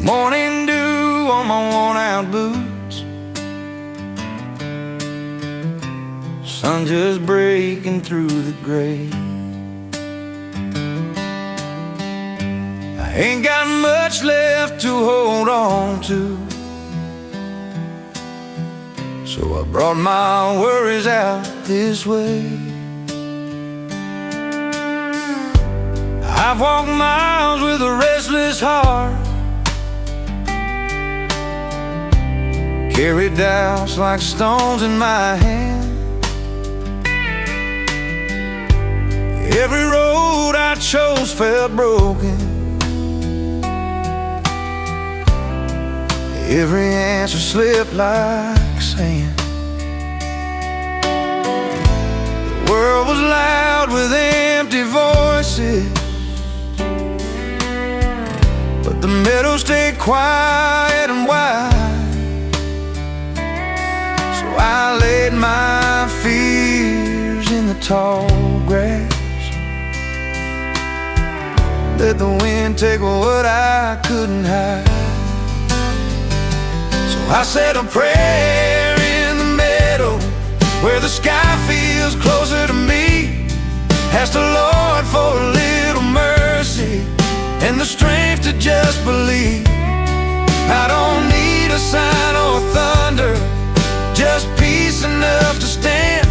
Morning dew on my worn-out boots, sun just breaking through the gray. I ain't got much left to hold on to, so I brought my worries out this way. I've walked miles with a restless heart, carried doubts like stones in my hand. Every road I chose felt broken, every answer slipped like sand. The world was loud with empty voices, but the meadow stayed quiet and wide. So I laid my fears in the tall grass, let the wind take what I couldn't hide. So I said a prayer in the meadow, where the sky feels closer to me. Asked the Lord for a little mercy and the strength to just believe. I don't need a sign or thunder, just peace enough to stand.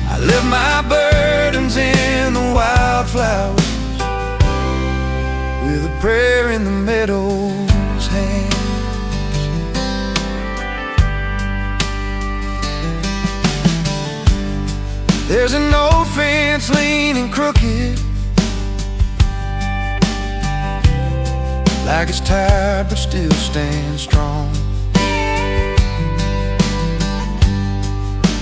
I left my burdens in the wildflowers, with a prayer in the meadow's hands. There's an old fence leaning crooked, like it's tired but still stands strong.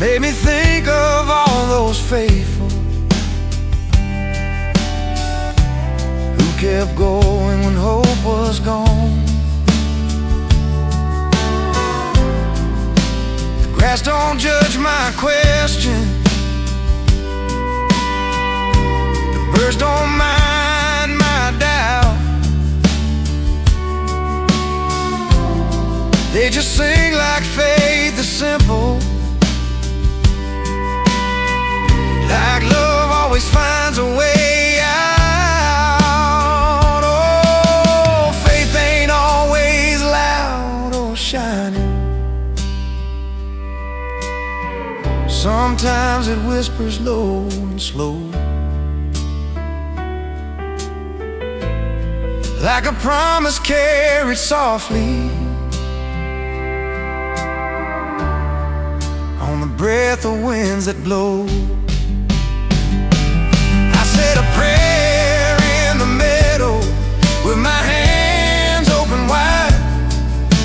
Made me think of all those faithful who kept going when hope was gone. The grass don't judge my question, the birds don't mind my doubt. They just sing like faith is simple, like love always finds a way out. Oh, faith ain't always loud or shining, sometimes it whispers low and slow, like a promise carried softly on the breath of winds that blow. I said a prayer in the meadow, with my hands open wide.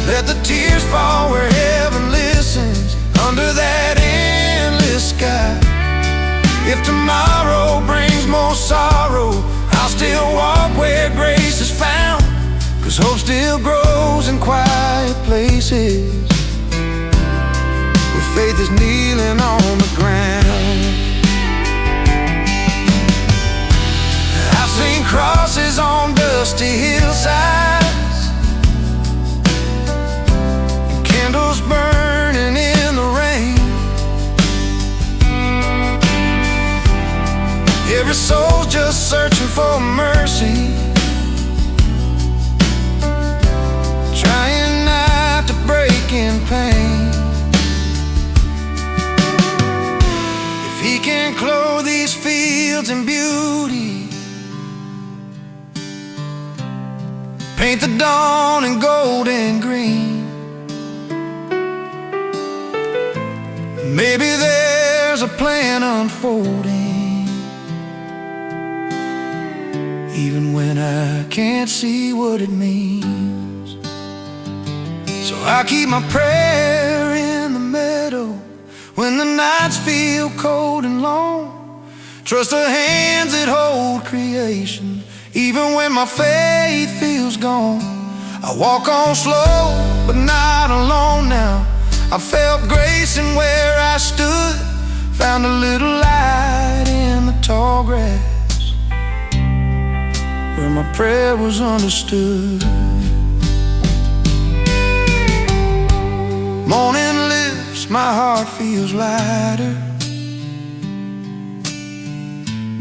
Let the tears fall where heaven listens, under that endless sky. If tomorrow brings more sorrow, I'll still walk where grace is found, 'cause hope still grows in quiet places, where faith is kneeling on the ground. I've seen crosses on dusty hillsides, and candles burning in the rain. Every soul's just searching for mercy, trying not to break in pain. If he can clothe these fields in beauty, paint the dawn in gold and green, maybe there's a plan unfolding, even when I can't see what it means. So I keep my prayer in the meadow, when the nights feel cold and long. Trust the hands that hold creation, even when my faith feels gone. I walk on slow, but not alone now. I felt grace in where I stood, found a little light in the tall grass, where my prayer was understood. Morning lifts, my heart feels lighter.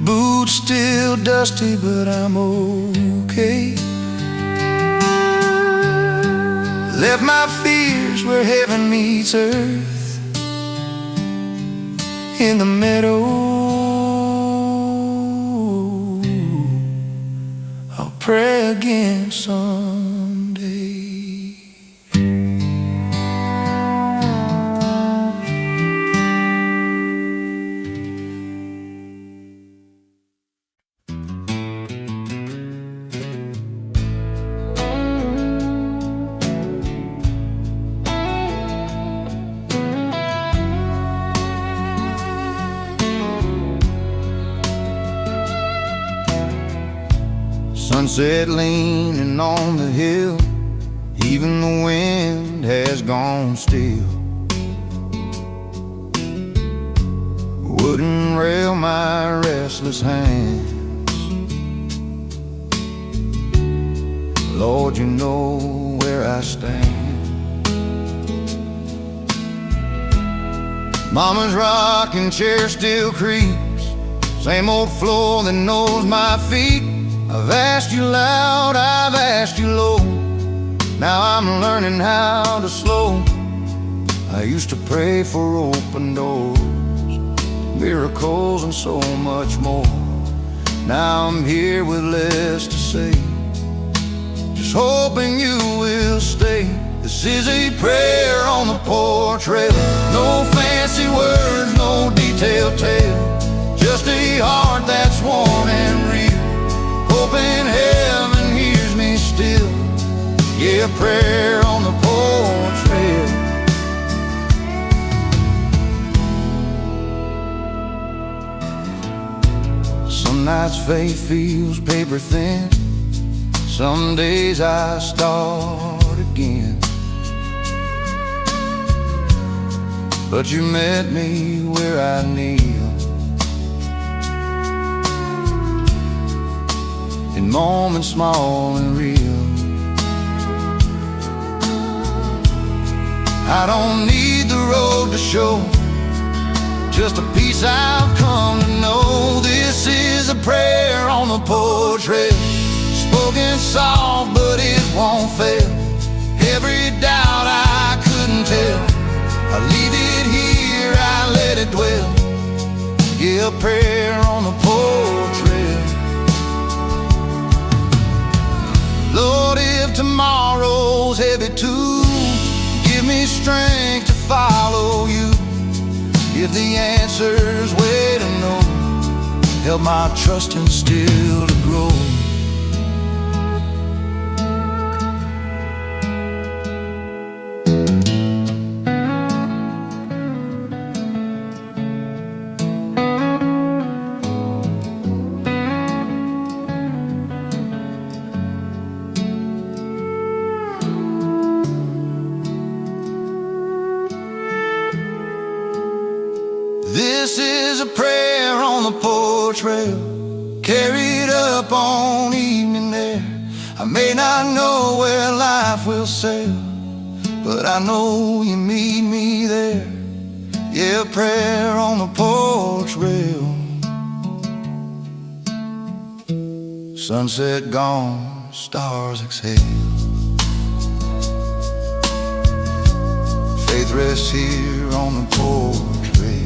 Boots still dusty, but I'm okay. Left my fears where heaven meets earth, in the meadow. I'll pray again someday. Sunset leaning on the hill, even the wind has gone still. Wouldn't rail my restless hands. Lord, you know where I stand. Mama's rocking chair still creaks, same old floor that knows my feet. I've asked you loud, I've asked you low, now I'm learning how to slow. I used to pray for open doors, miracles and so much more. Now I'm here with less to say, just hoping you will stay. This is a prayer on the porch rail. No fancy words, no detailed tale, just a heart that's warm and real, hoping heaven hears me still. Yeah, a prayer on the porch rail. Some nights faith feels paper thin, some days I start again. But you met me where I kneel, in moments small and real. I don't need the road to show, just a piece I've come to know. This is a prayer on the porch rail, spoken soft but it won't fail. Every doubt I couldn't tell, I leave it here, I let it dwell. Yeah, a prayer on the porch rail. Lord, if tomorrow's heavy too, give me strength to follow you. If the answer's way to know, help my trusting still to grow. This is a prayer on the porch rail, carried up on evening air. I may not know where life will sail, but I know you meet me there. Yeah, a prayer on the porch rail. Sunset gone, stars exhale, faith rests here on the porch rail.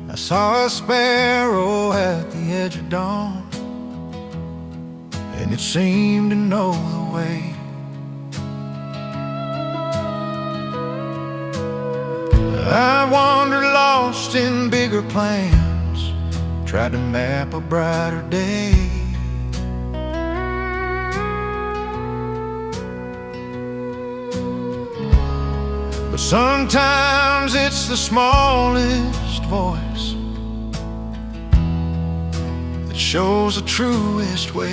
I saw a sparrow at the edge of dawn, and it seemed to know the way. I wandered lost in bigger plans, tried to map a brighter day. But sometimes it's the smallest voice that shows the truest way.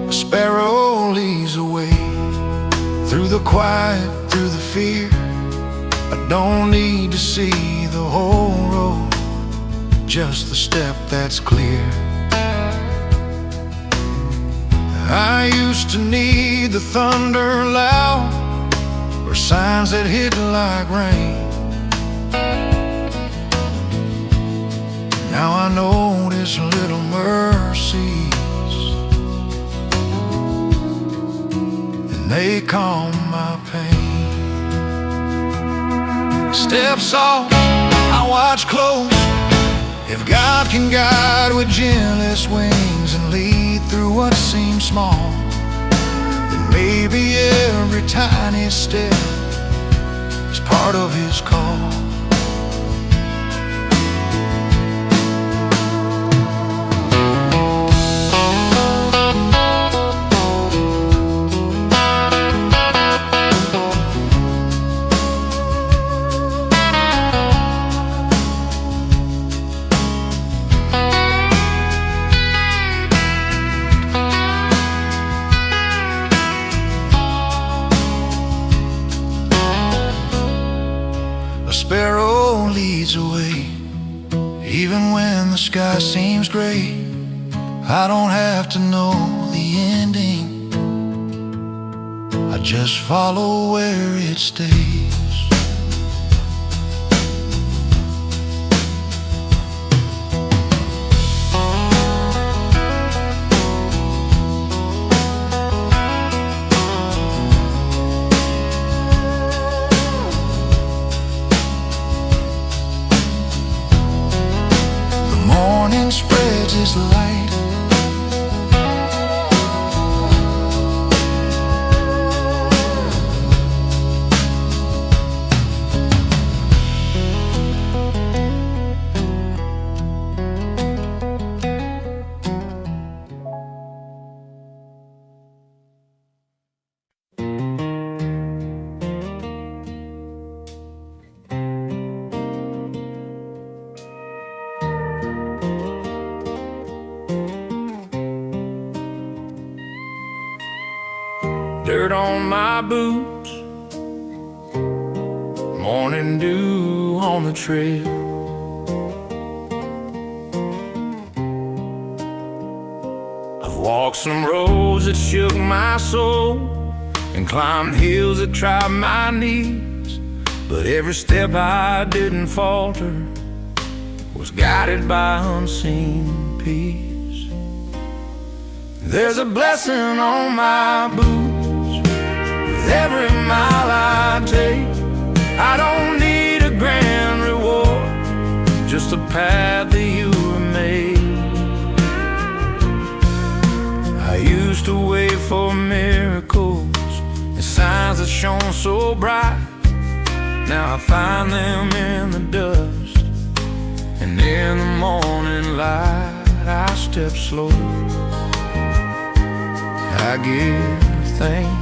A sparrow leads the way through the quiet, through the fear. I don't need to see the whole road, just the step that's clear. I used to need the thunder loud, or signs that hit like rain. Now I notice little mercies, and they calm my pain. Steps off, I watch close. If God can guide with gentlest wings and lead through what seems small, then maybe every tiny step is part of His call. A sparrow leads away, even when the sky seems gray. I don't have to know the ending, I just follow where it stays. Spreads His light, dirt on my boots, morning dew on the trail. I've walked some roads that shook my soul and climbed hills that tried my knees, but every step I didn't falter was guided by unseen peace. There's a blessing on my boots every mile I take. I don't need a grand reward, just a path that you have made. I used to wait for miracles and signs that shone so bright. Now I find them in the dust, and in the morning light I step slow. I give thanks.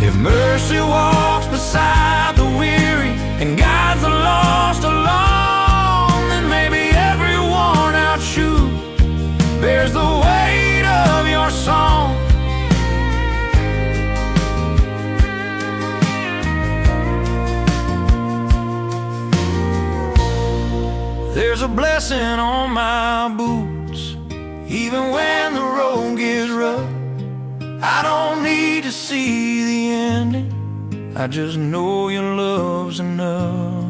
If mercy walks beside the weary and guides the lost along, then maybe every worn out shoe bears the weight of your song. There's a blessing on my boots, even when the road gets rough. I don't need to see the ending, I just know your love's enough.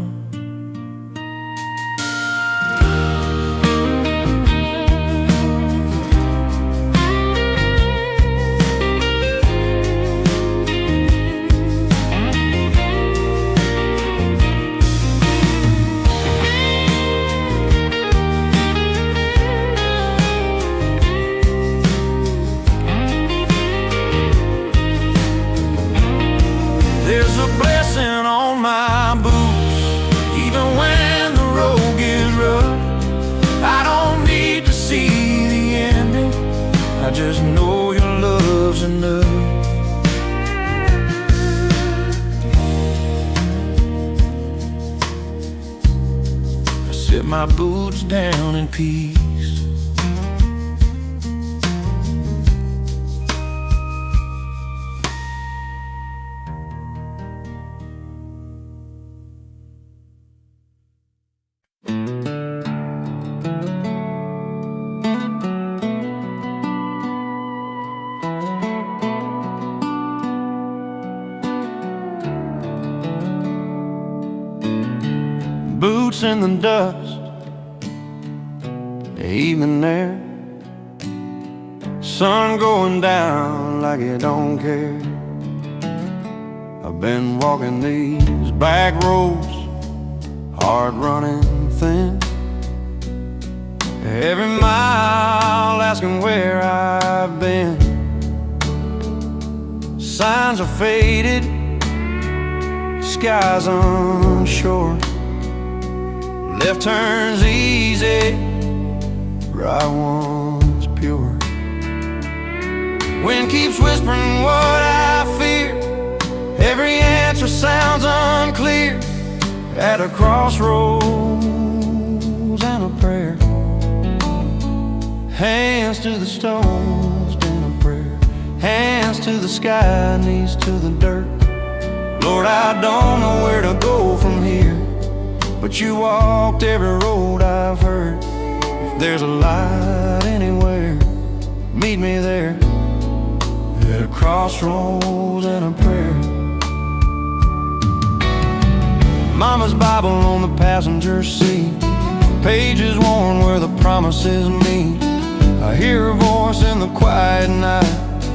just know your love's enough. I set my boots down in peace. Boots in the dust, the evening air, sun going down like it don't care. I've been walking these back roads, hard running thin, every mile asking where I've been. Signs are faded, skies unsure, left turns easy, right one's pure. Wind keeps whispering what I fear, every answer sounds unclear. At a crossroads and a prayer, hands to the stones and a prayer, hands to the sky, knees to the dirt. Lord, I don't know where to go from here, but you walked every road I've heard. If there's a light anywhere, meet me there. At a crossroads and a prayer. Mama's Bible on the passenger seat, pages worn where the promises meet. I hear her voice in the quiet night.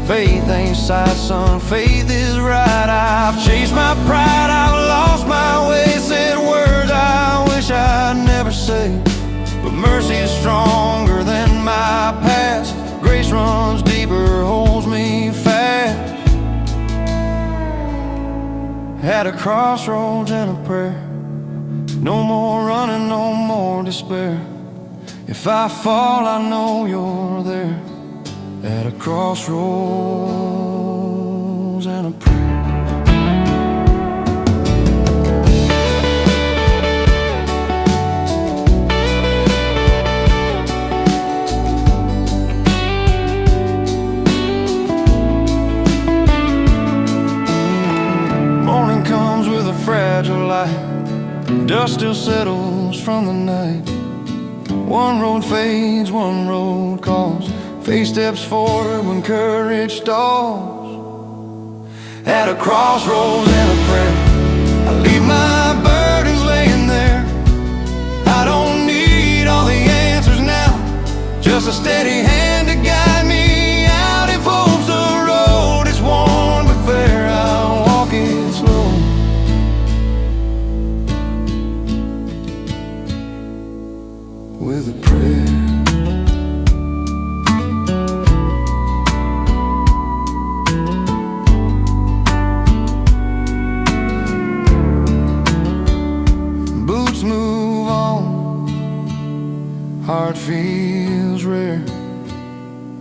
Faith ain't sight, son, faith is right. I've chased my pride, I've lost my way, said words I wish I'd never say. But mercy is stronger than my past, grace runs deeper, holds me fast. At a crossroads and a prayer, no more running, no more despair. If I fall, I know you're there. At a crossroads and a prayer. Morning comes with a fragile light, dust still settles from the night. One road fades, one road calls, faith steps forward when courage stalls. At a crossroads and a prayer, I leave my burdens laying there. I don't need all the answers now, just a steady hand to guide me out. If hope's a road, it's worn but fair, I'll walk it slow. With a prayer. Move on, heart feels rare,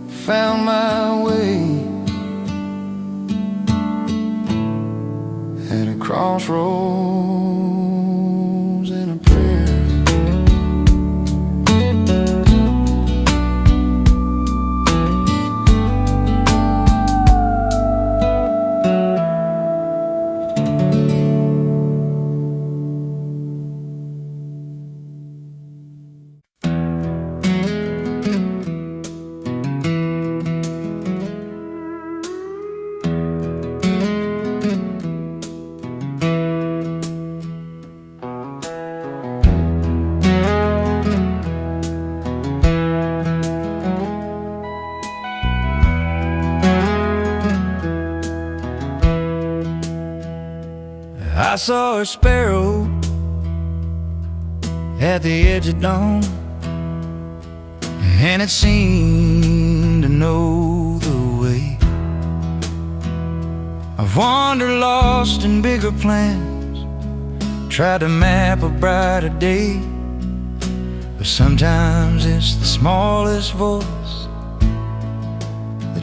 found my way at a crossroads and a prayer. I saw a sparrow at the edge of dawn, and it seemed to know the way. I've wandered lost in bigger plans, tried to map a brighter day, but sometimes it's the smallest voice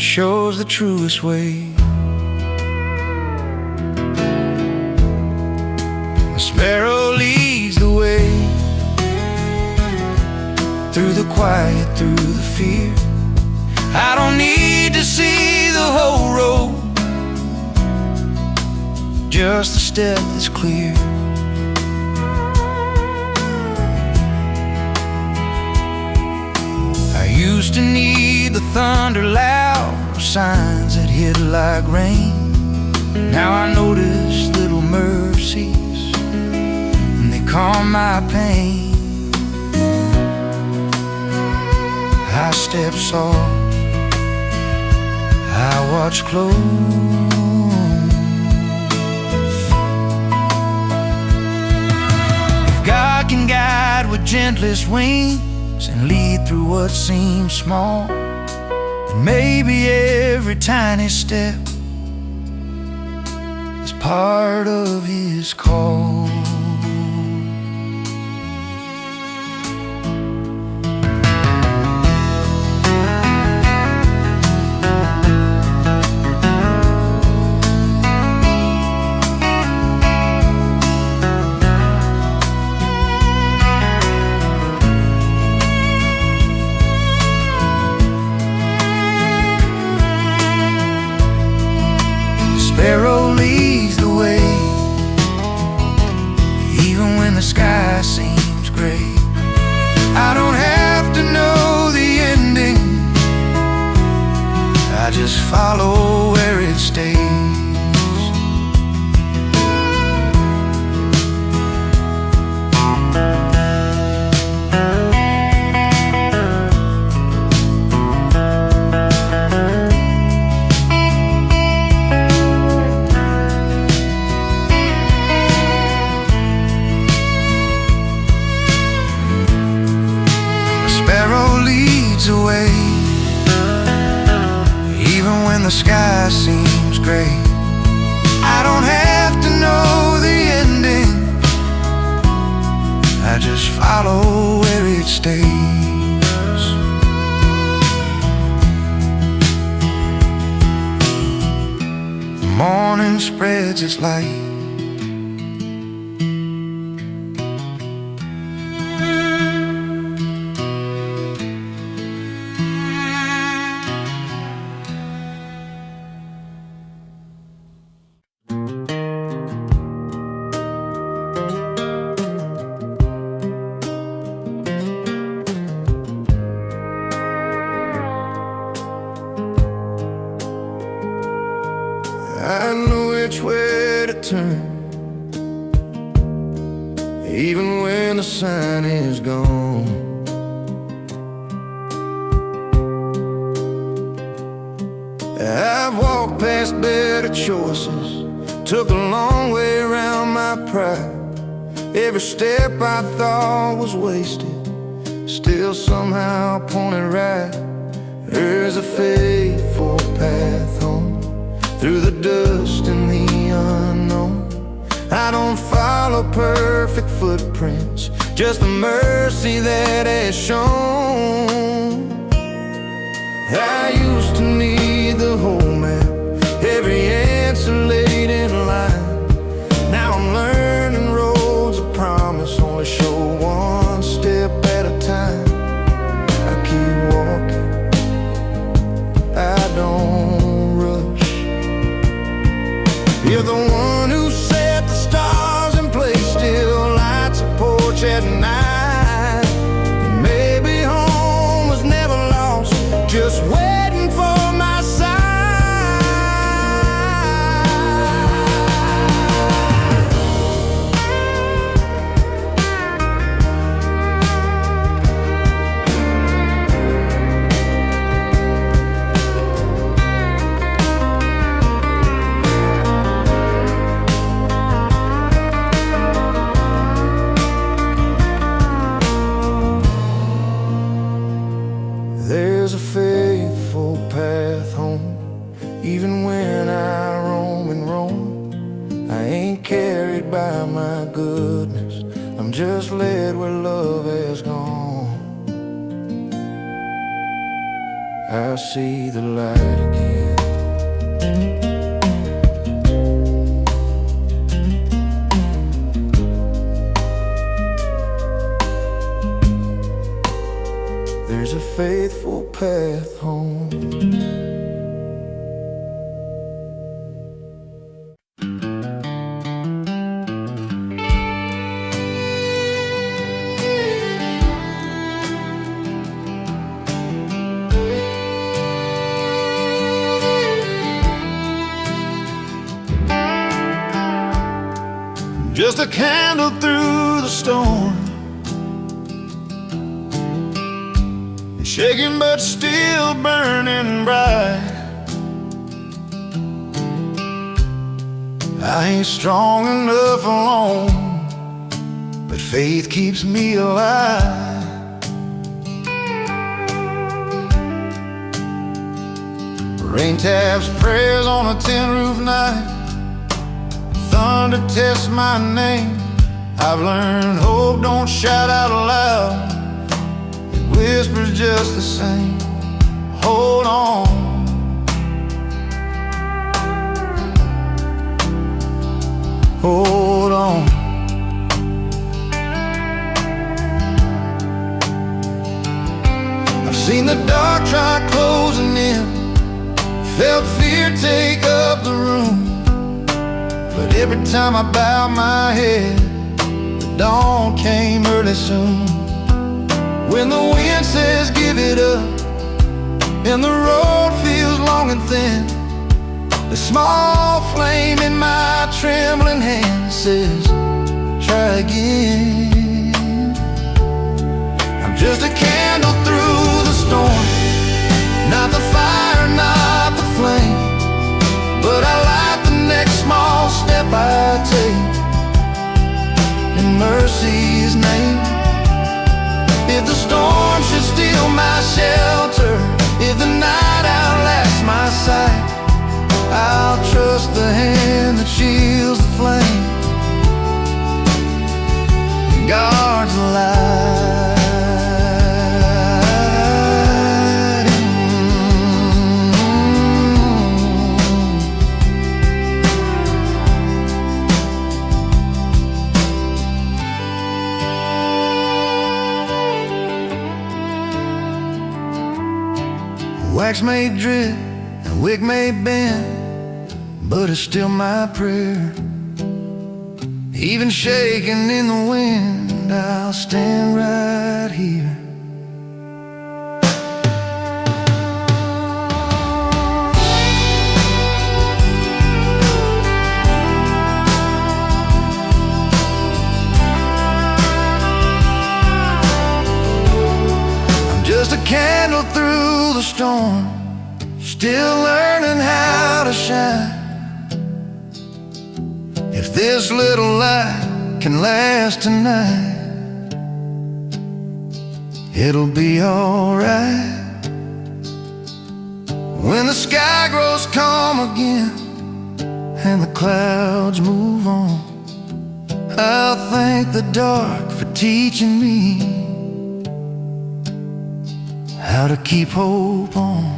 shows the truest way. The sparrow leads the way, through the quiet, through the fear. I don't need to see the whole road, just a step that's clear. I used to need the thunder loud, signs that hit like rain. Now I notice little mercies, and they calm my pain. I step soft, I watch close. If God can guide with gentlest wings and lead through what seems small, then maybe every tiny step is part of His call. Sparrow leads the way, even when the sky seems gray. I don't have to know the ending, I just follow where it stays. Away, even when the sky seems gray. I don't have to know the ending, I just follow where it stays. The morning spreads its light, I know which way to turn, even when the sun is gone. I've walked past better choices, took a long way around my pride. Every step I thought was wasted, still somehow pointed right. There's a faithful path home, through the dust and the unknown. I don't follow perfect footprints, just the mercy that has shown. I used to need the whole map, every answer laid in line. Now I'm learning roads of promise only show one step at a time. I keep walking, I don't rush. You're the one who set the stars in place, still lights a porch at night. Maybe home was never lost, just waiting for my sign. There's a faithful path home, even when I roam and roam. I ain't carried by my goodness, I'm just led where love has gone. I see the light again. There's a faithful path home. Just a candle through the storm, shaking but still burning bright. I ain't strong enough alone, but faith keeps me alive. Rain taps, prayers on a tin roof night, thunder tests my name. I've learned hope don't shout out loud, it whispers just the same. Hold on, hold on. I've seen the dark try closing in, felt fear take up the room, but every time I bow my head, the dawn came early soon. When the wind says give it up, and the road feels long and thin, the small flame in my trembling hand says, try again. I'm just a candle through the storm, not the fire, not the flame, but I light the next small step I take in mercy's name. If the storm should steal my shelter, if the night outlasts my sight, I'll trust the hand that shields the flame and guards the light. Wax may drip and wick may bend, but it's still my prayer. Even shaking in the wind, I'll stand right here. I'm just a candle through the storm, still learning how to shine. If this little light can last tonight, it'll be alright. When the sky grows calm again and the clouds move on, I'll thank the dark for teaching me how to keep hope on.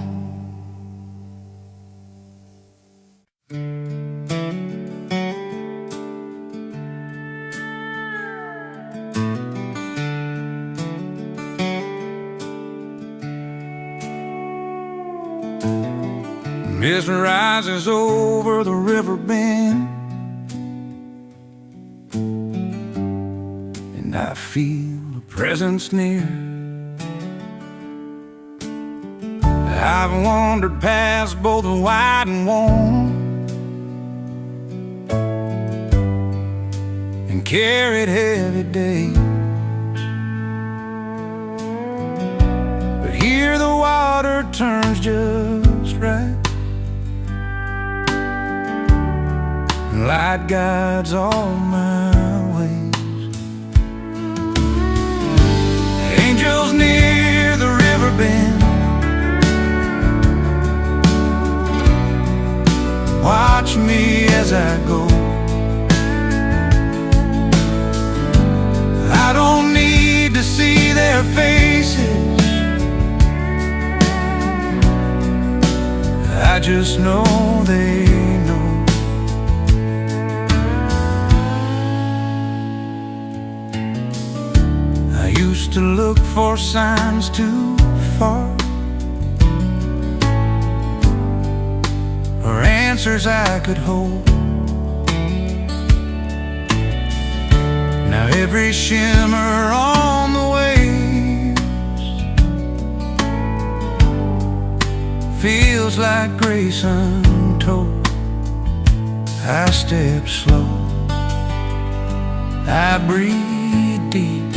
Mist rises over the river bend, and I feel a presence near. I've wandered past both wide and warm, and carried heavy days, but here the water turns just right. Light guides all my ways. Angels near the river bend, watch me as I go. I don't need to see their faces, I just know they know. I used to look for signs too far, or answers I could hold. Now every shimmer on the waves feels like grace untold. I step slow, I breathe deep.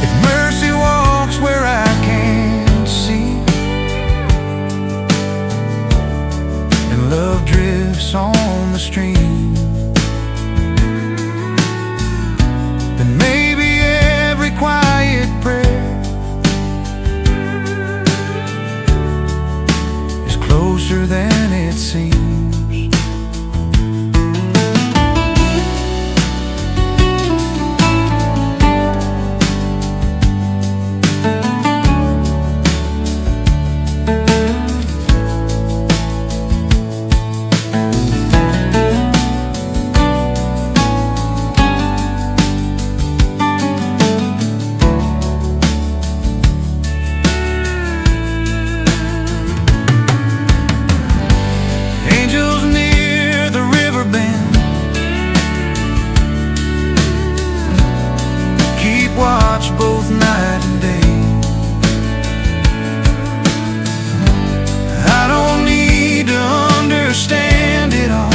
If mercy walks where I can't see, and love drifts on the stream, then maybe every quiet prayer is closer than it seems. Both night and day. I don't need to understand it all,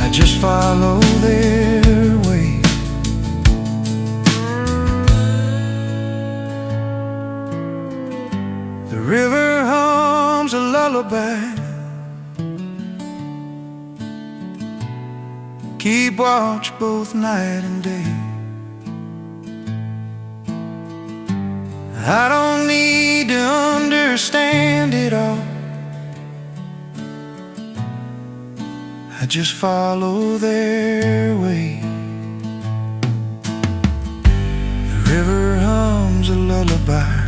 I just follow their way. The river hums a lullaby, keep watch both night and day. I don't need to understand it all, I just follow their way. The river hums a lullaby,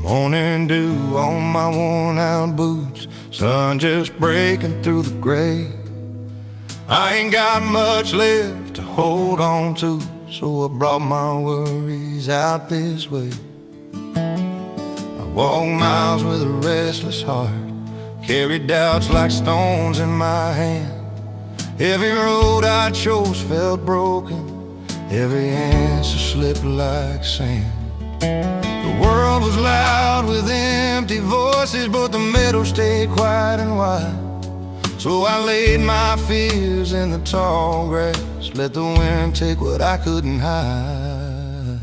morning dew on my worn out boots, sun just breaking through the gray. I ain't got much left to hold on to, so I brought my worries out this way. I walk miles with a restless heart, carry doubts like stones in my hand. Every road I chose felt broken, every answer slipped like sand. The world was loud with empty voices, but the meadow stayed quiet and wide. So I laid my fears in the tall grass, let the wind take what I couldn't hide.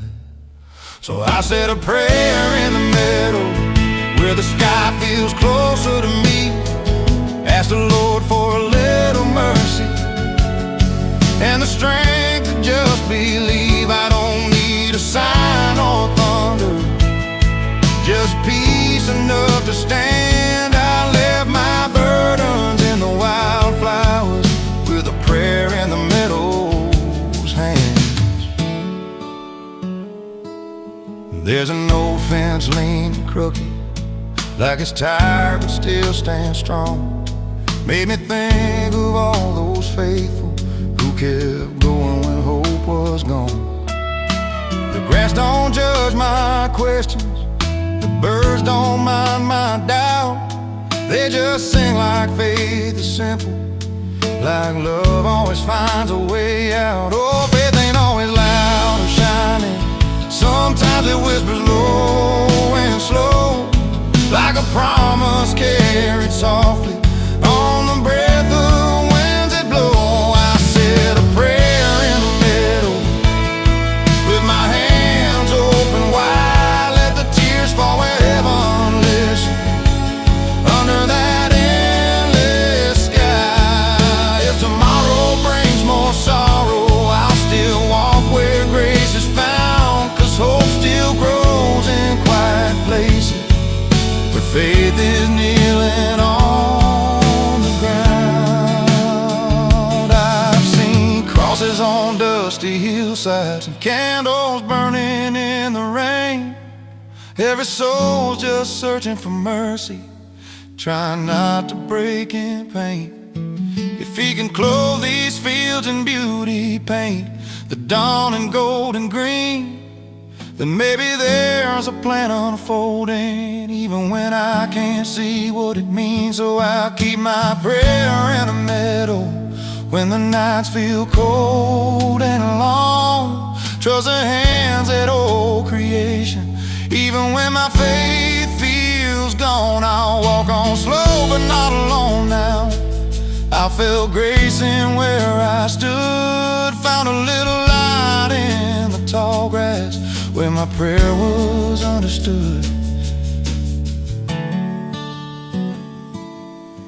So I said a prayer in the meadow, where the sky feels closer to me. Asked the Lord for a little mercy and the strength to just believe. I don't need a sign or thunder, just peace enough to stand. I left my burdens in the wildflowers, with a prayer in the meadow's hands. There's an old fence leaning crooked, like it's tired but still stands strong. Made me think of all those faithful who kept going when hope was gone. The grass don't judge my questions, the birds don't mind my doubt. They just sing like faith is simple, like love always finds a way out. Oh, faith ain't always loud or shining, sometimes it whispers low and slow, like a promise carried softly on the breath of winds that blow. I said a prayer in the middle, dusty hillsides and candles burning in the rain. Every soul's just searching for mercy, trying not to break in pain. If he can clothe these fields in beauty, paint the dawn in gold and green, then maybe there's a plan unfolding, even when I can't see what it means. So I'll keep my prayer in a meadow when the nights feel cold and long. Trust the hands that hold creation, even when my faith feels gone. I'll walk on slow but not alone now. I felt grace in where I stood, found a little light in the tall grass where my prayer was understood.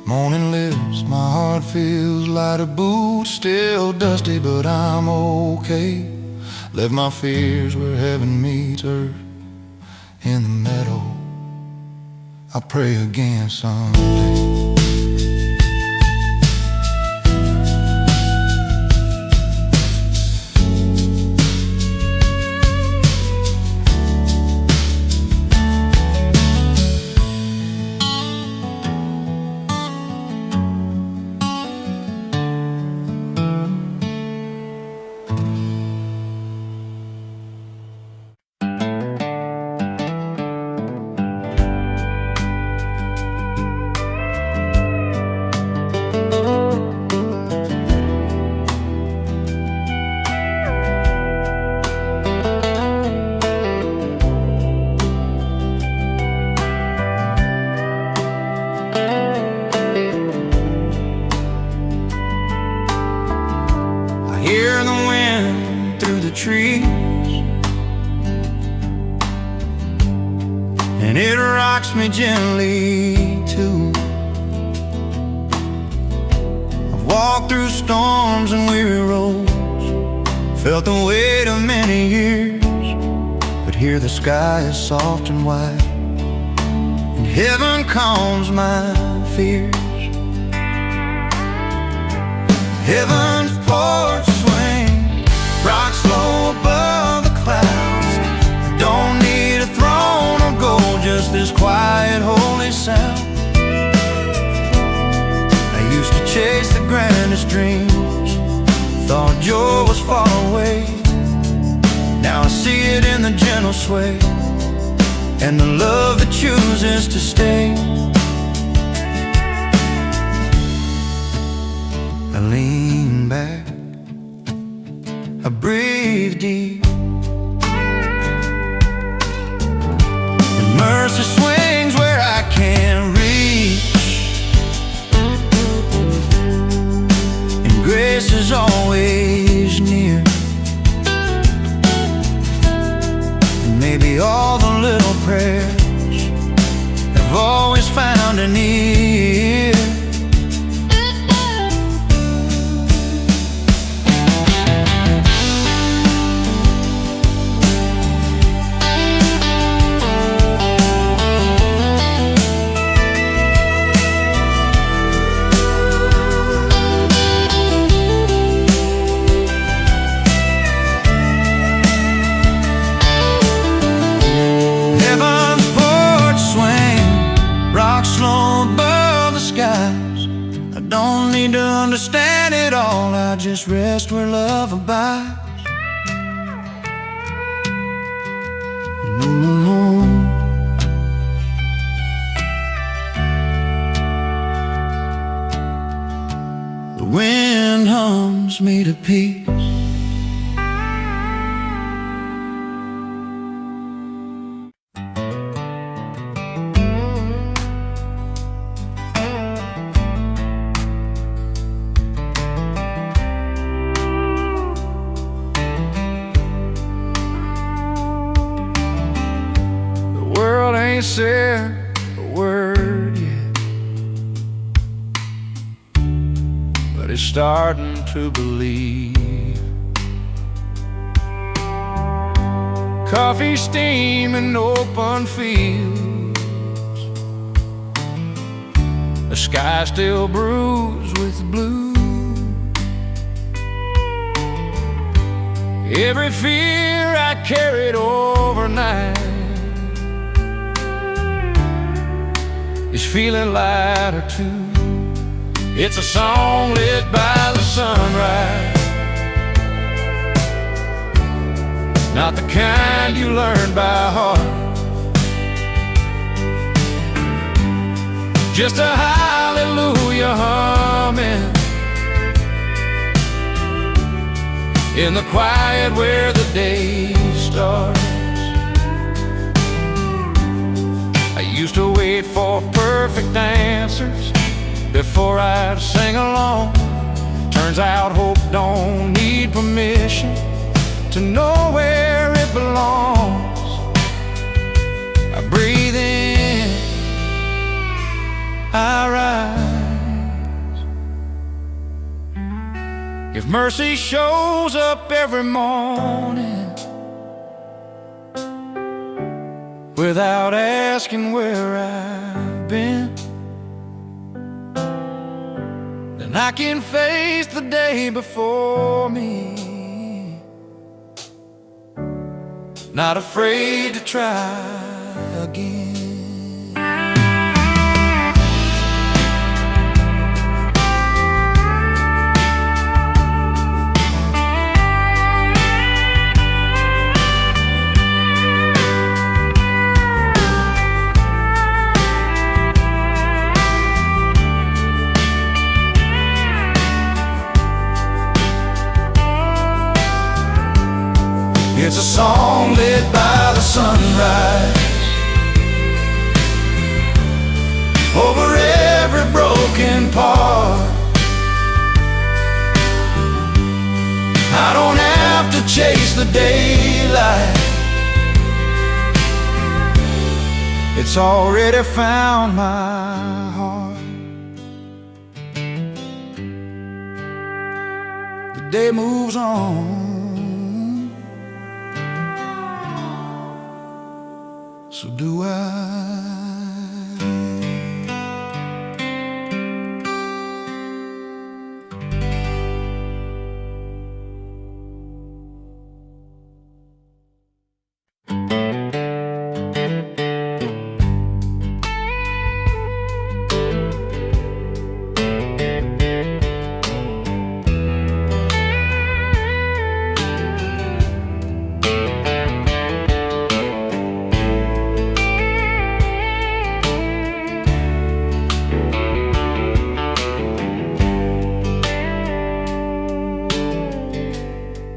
Morning lips, my heart feels lighter, boots still dusty, but I'm okay. Left my fears where heaven meets earth in the meadow. I'll pray again someday. Hear the wind through the trees, and it rocks me gently too. I've walked through storms and weary roads, felt the weight of many years, but here the sky is soft and wide, and heaven calms my fears. Heaven's porch swing, rock slow above the clouds. I don't need a throne of gold, just this quiet, holy sound. I used to chase the grandest dreams, thought joy was far away. Now I see it in the gentle sway, and the love that chooses to stay. I lean back, I breathe deep, and mercy swings where I can't reach, and grace is always near. And maybe all the little prayers have always found an ear. To understand it all, I just rest where love abides. No, no, no. The wind hums me to peace. Said a word yet, but it's starting to believe. Coffee steam in open fields, the sky still bruised with blue. Every fear I carried overnight is feeling lighter too. It's a song lit by the sunrise, not the kind you learn by heart. Just a hallelujah humming in the quiet where the day starts. I used to wait for perfect answers before I'd sing along. Turns out hope don't need permission to know where it belongs. I breathe in, I rise. If mercy shows up every morning without asking where I've been, then I can face the day before me, not afraid to try again. It's a song lit by the sunrise, over every broken part. I don't have to chase the daylight, it's already found my heart. The day moves on, so do I.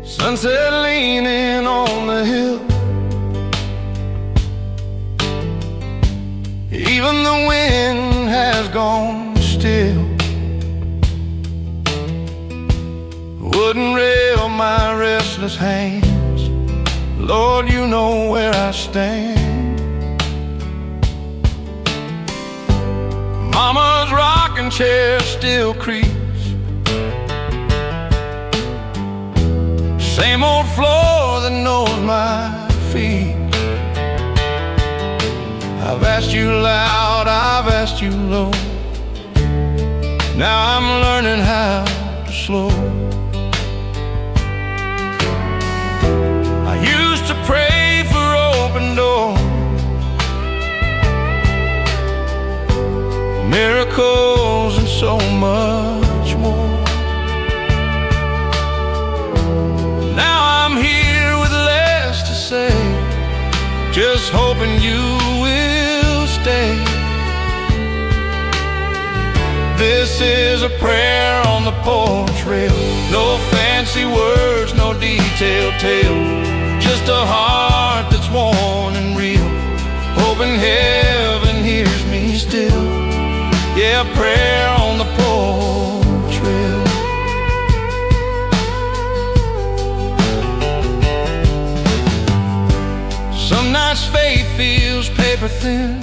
Sunset leaning on the hill, even the wind has gone still. Wouldn't rail my restless hands, Lord, you know where I stand. Mama's rocking chair still creaks, same old floor that knows my feet. I've asked you loud, I've asked you low, now I'm learning how to slow. I used to pray for open doors, miracles and so much more. Just hoping you will stay. This is a prayer on the porch rail, no fancy words, no detailed tale, just a heart that's worn and real, hoping heaven hears me still. Yeah, prayer on the porch rail. Some nights faith feels paper thin,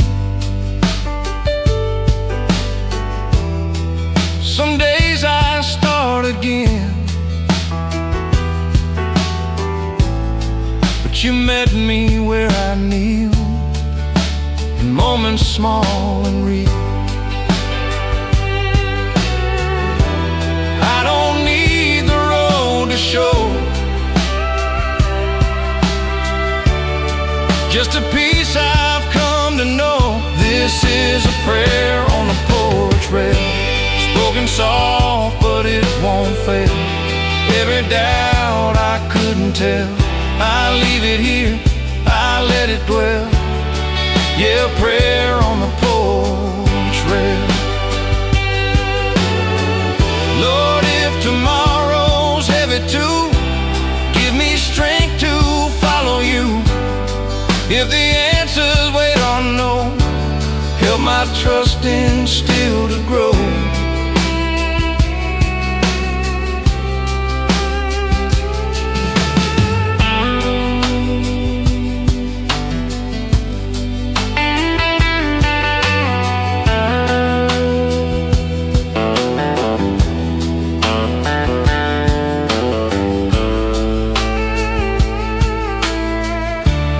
some days I start again, but you met me where I kneel, in moments small and real. I don't need the road to show, just a piece I've come to know. This is a prayer on the porch rail, spoken soft but it won't fail. Every doubt I couldn't tell, I leave it here, I let it dwell. Yeah, a prayer on the porch rail. Lord, if tomorrow's heavy too, give me strength to follow you. If the answers wait unknown, help my trust in still to grow.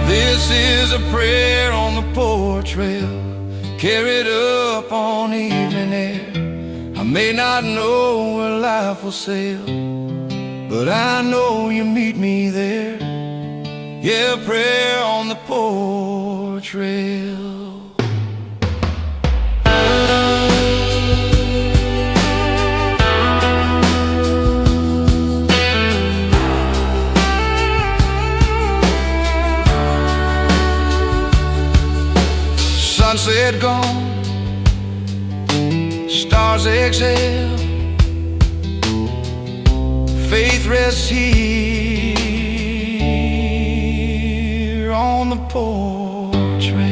This is a prayer on the porch rail, carried up on evening air. I may not know where life will sail, but I know you meet me there. Yeah, a prayer on the porch rail. Sunset gone, stars exhale, faith rests here on the porch rail.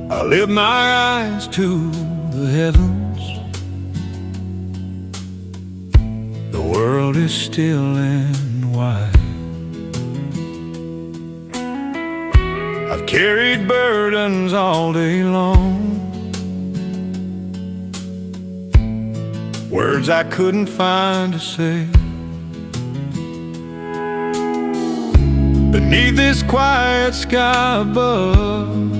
I lift my eyes to the heavens. The world is still and wide. I've carried burdens all day long, words I couldn't find to say. Beneath this quiet sky above,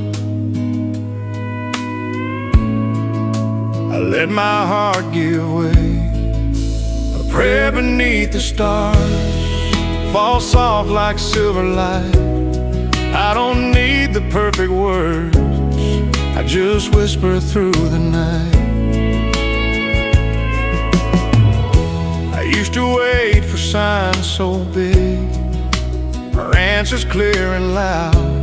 I let my heart give way. A prayer beneath the stars falls soft like silver light. I don't need the perfect words, I just whisper through the night. I used to wait for signs so big, for answers clear and loud.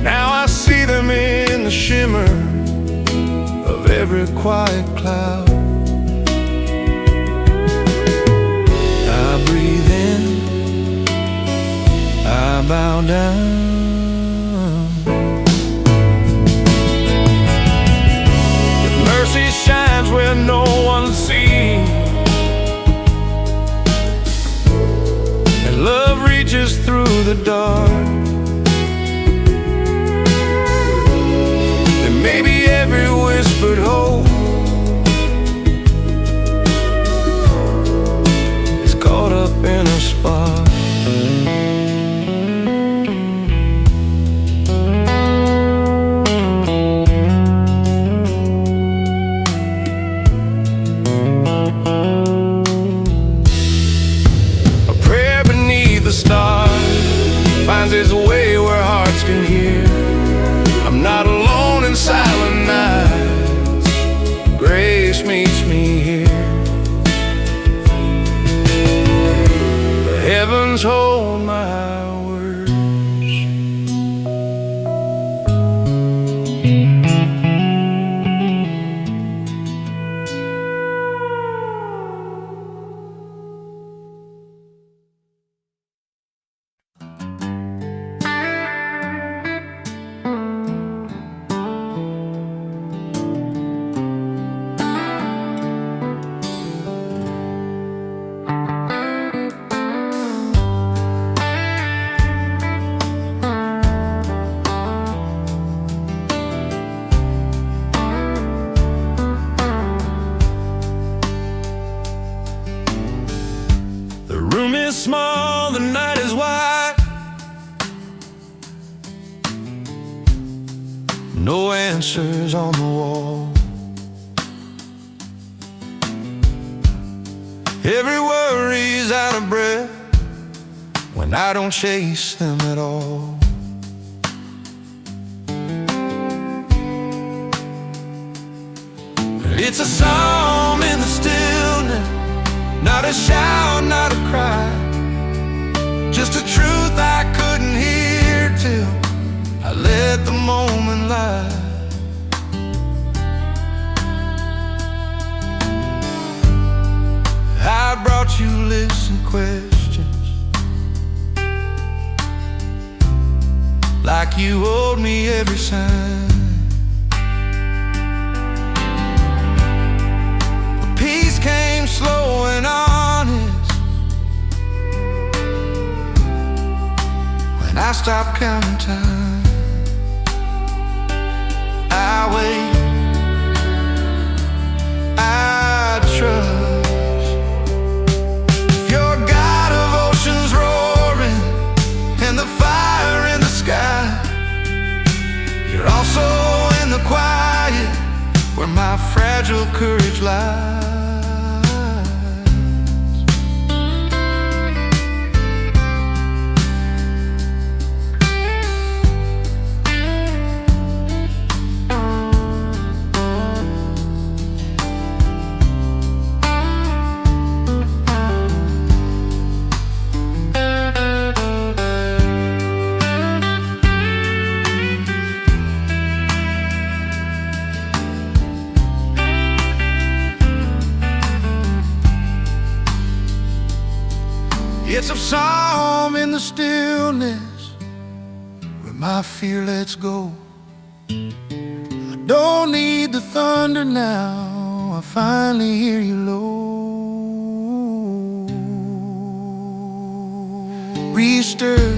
Now I see them in the shimmer of every quiet cloud. I breathe in, I bow down. If mercy shines where no one sees, and love reaches through the dark, maybe every whispered hope is caught up in a spark. A prayer beneath the stars finds its way where hearts can hear. I'm not alone in silent nights, grace meets me here. The heavens hold my words. no answers on the wall. Every worry's out of breath when I don't chase them at all. It's a psalm in the stillness, not a shout, not a cry, just a truth I couldn't hear till I let the moment lie. I brought you lists and questions, like you owed me every sign. But peace came slow and honest when I stopped counting time. I wait, I trust. You're also in the quiet where my fragile courage lies. It's a psalm in the stillness where my fear lets go. I don't need the thunder now, I finally hear you low. Restir,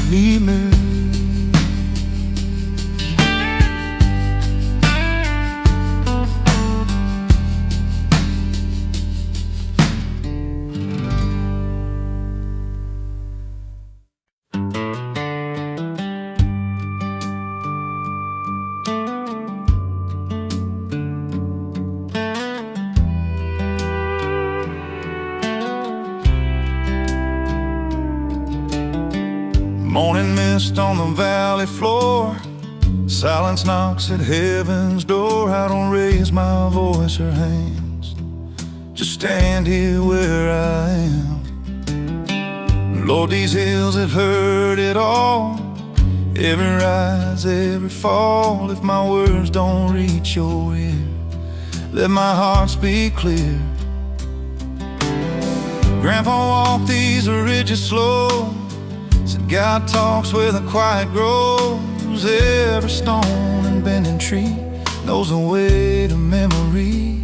need me. Morning mist on the valley floor, silence knocks at heaven's door. I don't raise my voice or hands, just stand here where I am. Lord, these hills have heard it all, every rise, every fall. If my words don't reach your ear, let my heart speak clear. Grandpa walked these ridges slow, said God talks where the quiet grows. Every stone and bending tree knows the way to memory.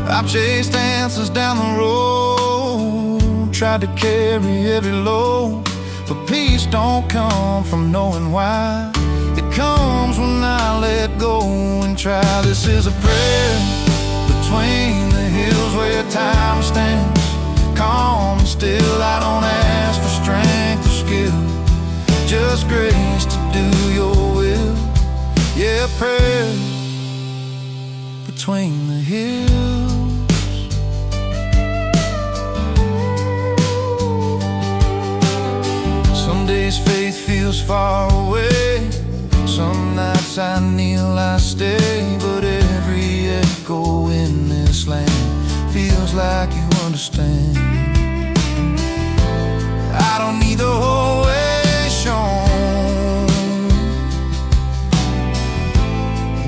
I've chased answers down the road, tried to carry every load, but peace don't come from knowing why. It comes when I let go and try. This is a prayer between the hills where time stands calm and still. I don't ask for strength or skill, just grace to do your will. Yeah, prayer between the hills. Some days faith feels far away, some nights I kneel, I stay, but every echo in this land feels like you understand. I don't need the whole way shown,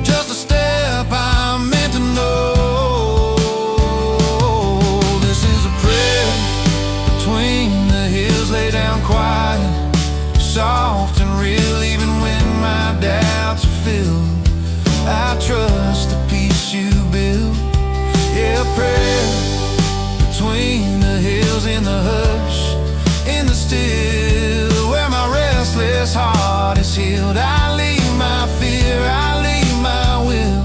just a step I'm meant to know. This is a prayer between the hills, lay down quiet, soft and real, even when my doubts are filled. I trust the peace you build. Yeah, prayer between the hills, in the hush, in the still, where my restless heart is healed. I leave my fear, I leave my will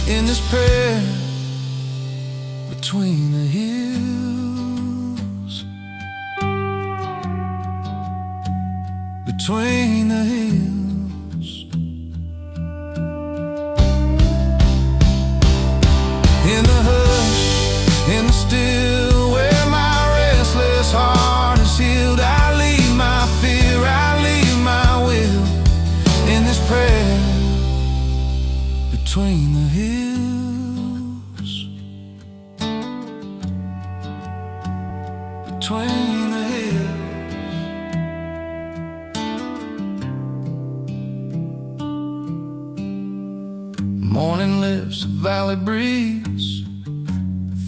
in this prayer between the hills. between the hills. In the hush, in the still, where my restless heart is healed, I leave my fear, I leave my will in this prayer between the hills. Between the hills. Morning lifts a valley breeze,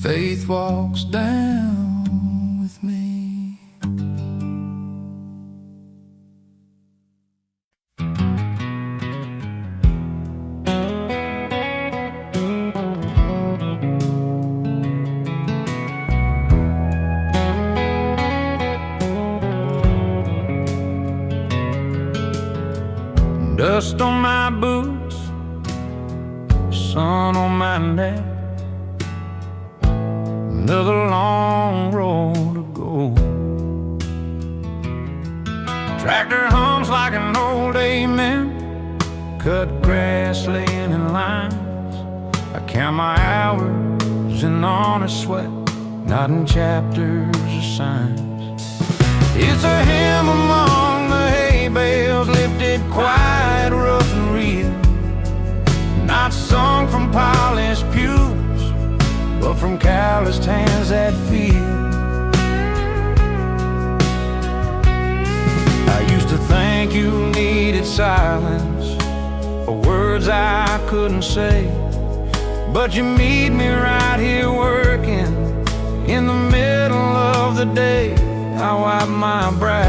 faith walks down with me. Dust on my boots, sun on my neck, another long road to go. Tractor hums like an old amen, cut grass laying in lines. I count my hours in honest sweat, not in chapters or signs. It's a hymn among the hay bales, lifted quiet, rough and real, not sung from polished pews, but from calloused hands that feel. I used to think you needed silence or words I couldn't say, but you meet me right here working in the middle of the day. I wipe my brow,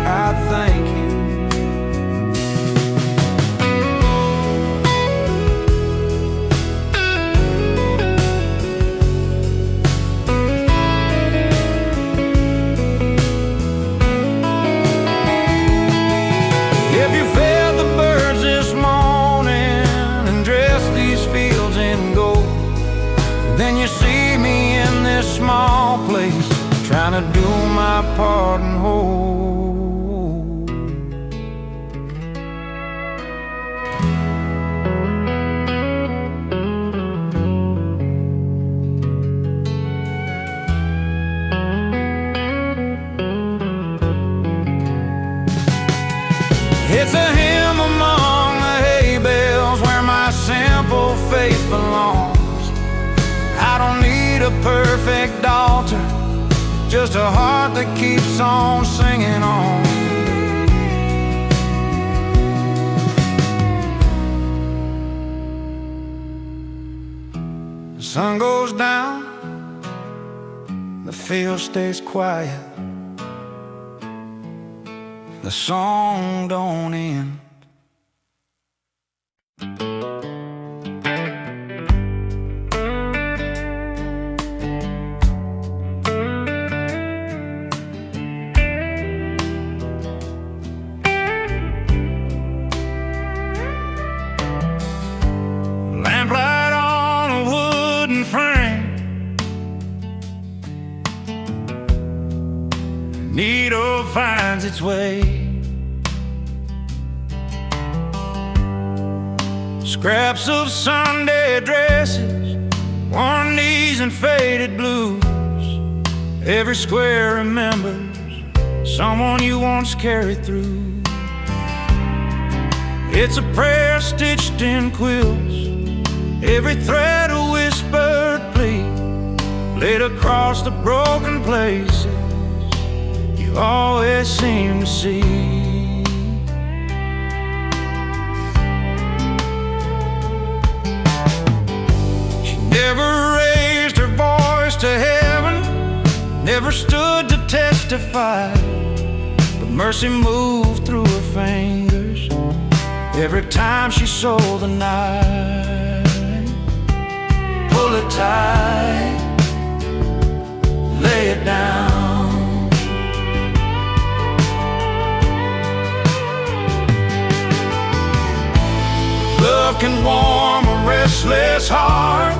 I thank you. Then you see me in this small place, trying to do my part and hold. It's a hymn among the hay bales where my simple faith belongs. I don't need a perfect altar, just a heart that keeps on singing on. The sun goes down, the field stays quiet, the song don't end. Lamplight on a wooden frame, needle finds its way, scraps of Sunday dresses, worn knees and faded blues. Every square remembers someone you once carried through. It's a prayer stitched in quilts, every thread a whispered plea, laid across the broken places you always seem to see. She never raised her voice to heaven, never stood to testify, but mercy moved through her fingers every time she sold the night. Pull it tight, lay it down. Love can warm a restless heart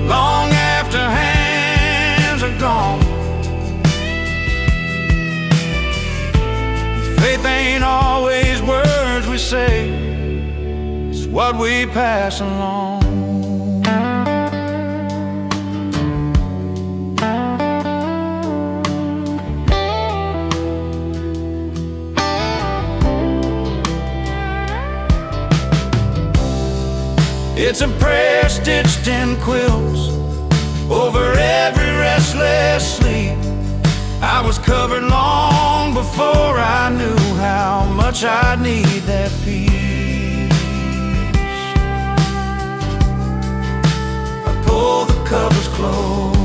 long after hands are gone. what we pass along. It's a prayer stitched in quilts over every restless sleep. I was covered long before I knew how much I need that peace. I pull the covers close.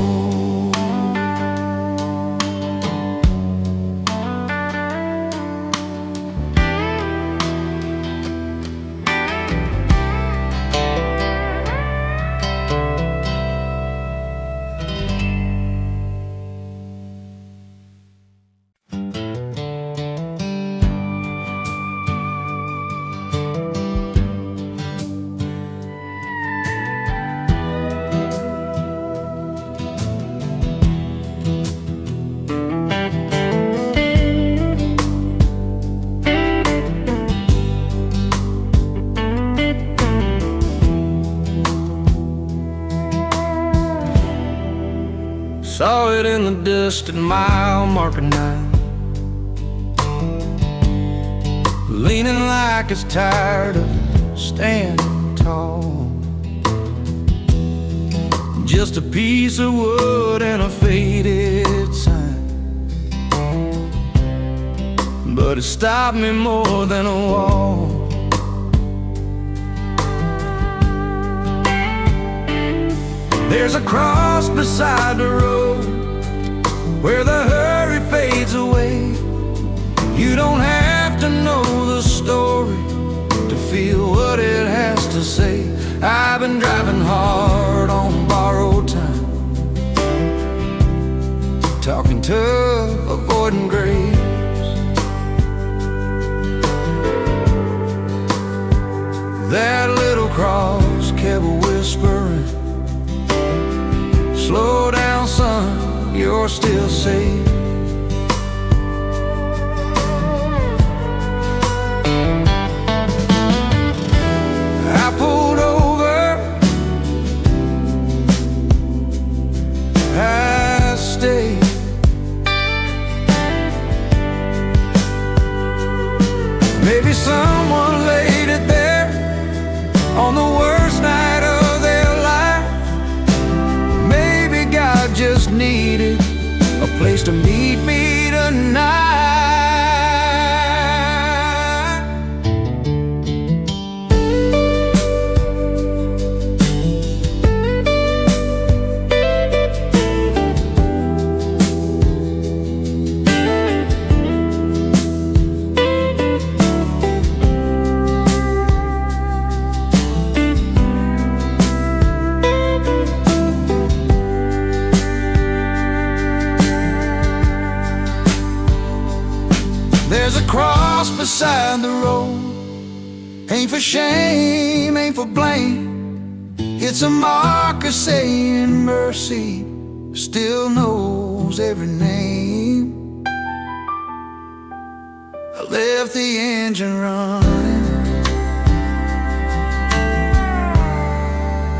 Saw it in the distant mile marker night, leaning like it's tired of standing tall. Just a piece of wood and a faded sign, but it stopped me more than a wall. There's a cross beside the road where the hurry fades away. You don't have to know the story to feel what it has to say. I've been driving hard on borrowed time, talking tough, avoiding grace. That little cross kept whispering, slow down, son, you're still safe. I pulled over, I stayed. Maybe someone laid it there on the worst night of their life. Maybe God just needed a place to meet me tonight. There's a cross beside the road, ain't for shame, ain't for blame. It's a marker saying mercy still knows every name. I left the engine running,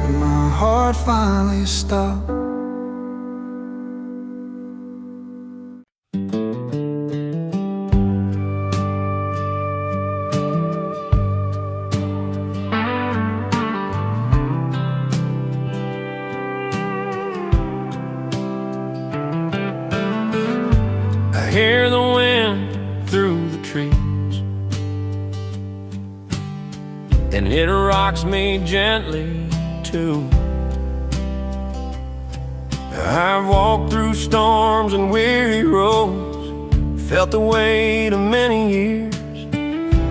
but my heart finally stopped. Hear the wind through the trees, and it rocks me gently too. I've walked through storms and weary roads, felt the weight of many years,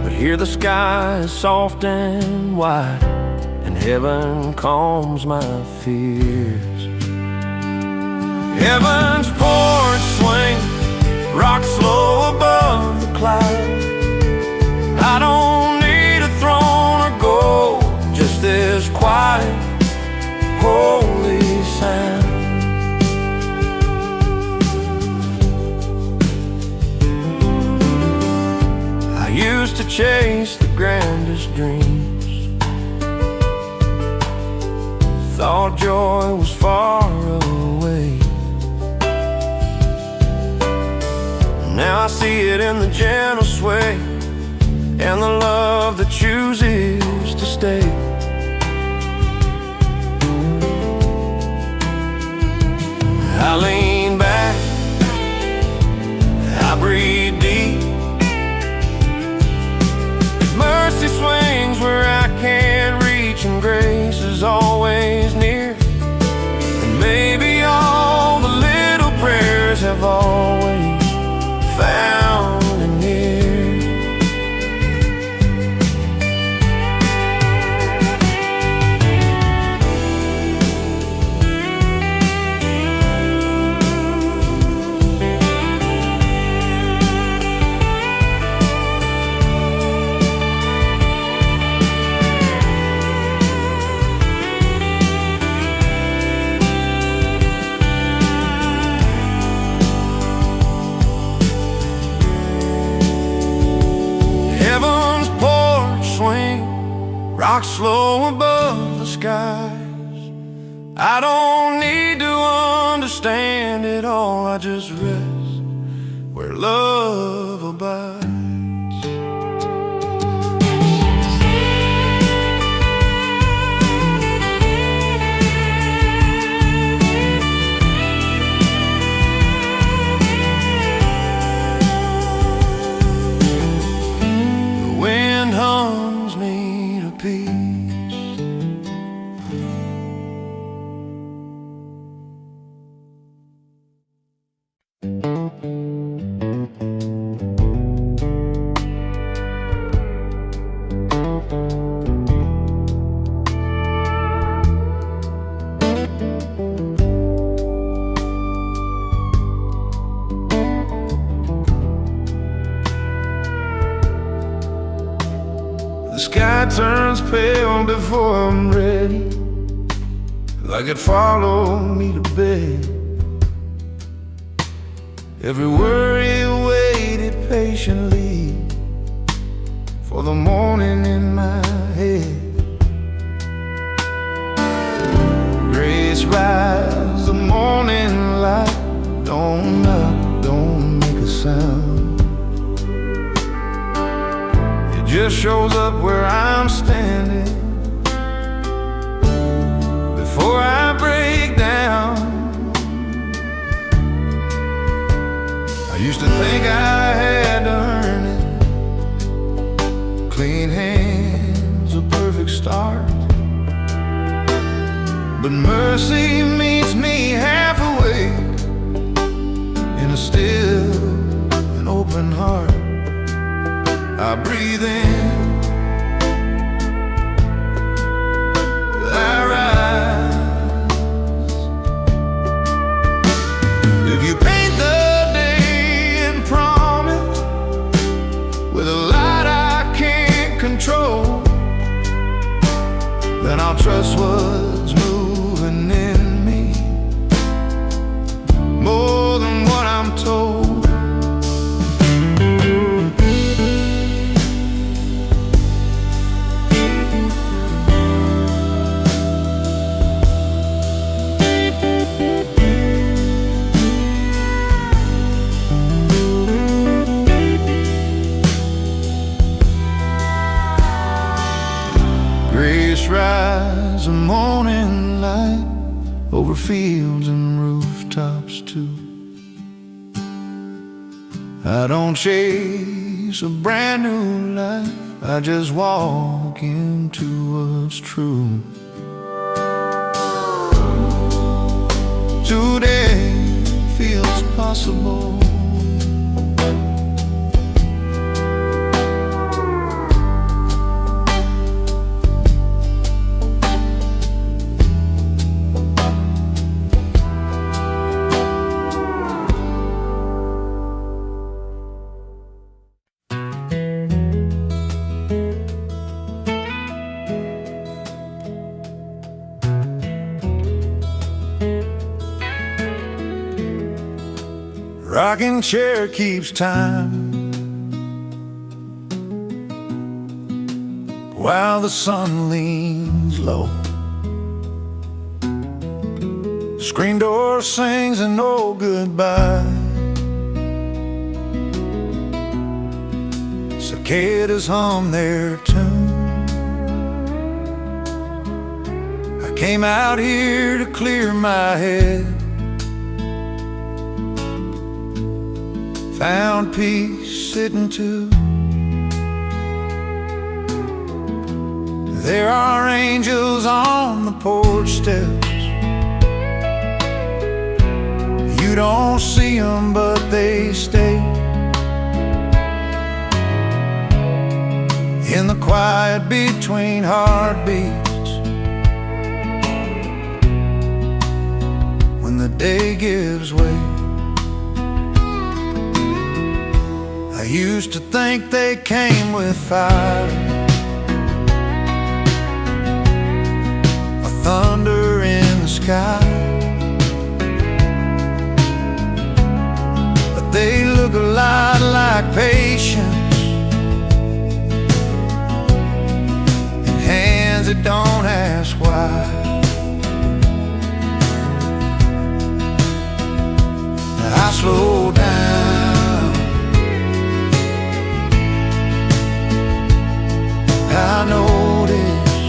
but here the sky is soft and wide, and heaven calms my fears. Heaven's porch swing rock slow above the clouds. I don't need a throne or gold, just this quiet, holy sound. I used to chase the grandest dreams, thought joy was far away. Now I see it in the gentle sway and the love that chooses to stay. I lean back, I breathe deep. Mercy swings where I can't reach, and grace is always near. And maybe all the little prayers have always found an ear. Heaven's porch swing rocks slow above the skies. I don't need to understand it all, I just rest where love abides. Hums me to peace. The sky turns pale before I'm ready, like it followed me to bed. Every worry waited patiently for the morning in my head. Grace rise, the morning light, don't knock, don't make a sound. Just shows up where I'm standing before I break down. I used to think I had to earn it, clean hands, a perfect start. But mercy meets me halfway in a still and open heart. I breathe in, I rise. If you paint the day in promise with a light I can't control, then I'll trust what's moving in me more than what I'm told. Rise a morning light over fields and rooftops too. I don't chase a brand new life, I just walk into what's true. Today feels possible. Rocking chair keeps time while the sun leans low. screen door sings an old goodbye. Cicadas hum their tune. I came out here to clear my head, found peace sitting too. There are angels on the porch steps. You don't see them, but they stay in the quiet between heartbeats. When the day gives way, I used to think they came with fire, a thunder in the sky. But they look a lot like patience, and hands that don't ask why. I slow down, I notice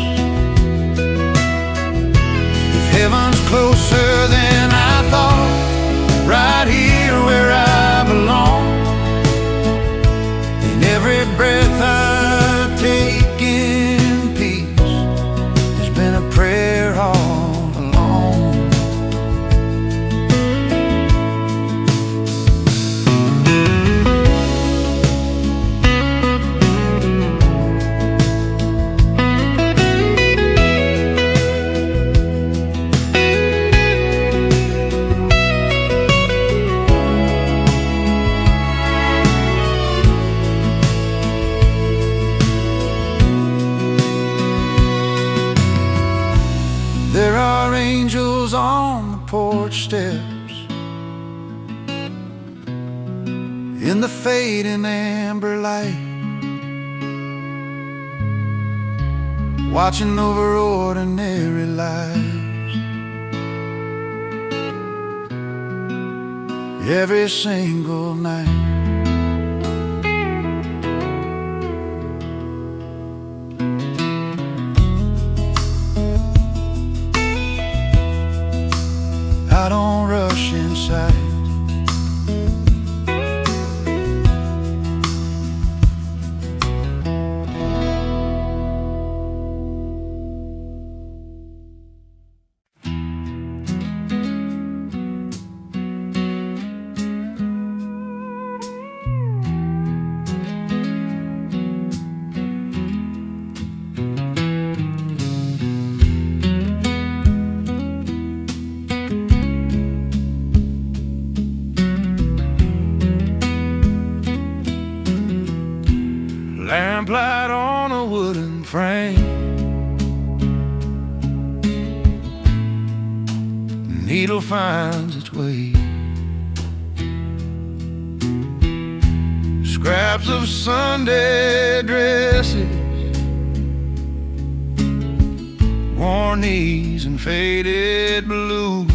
if heaven's closer than I thought, right here where I belong. In every breath I take in peace, there's been a prayer all along. There are angels on the porch steps, in the fading amber light, watching over ordinary lives. Every single night. I don't rush inside. Lamplight on a wooden frame, needle finds its way. Scraps of Sunday dresses, worn knees and faded blues.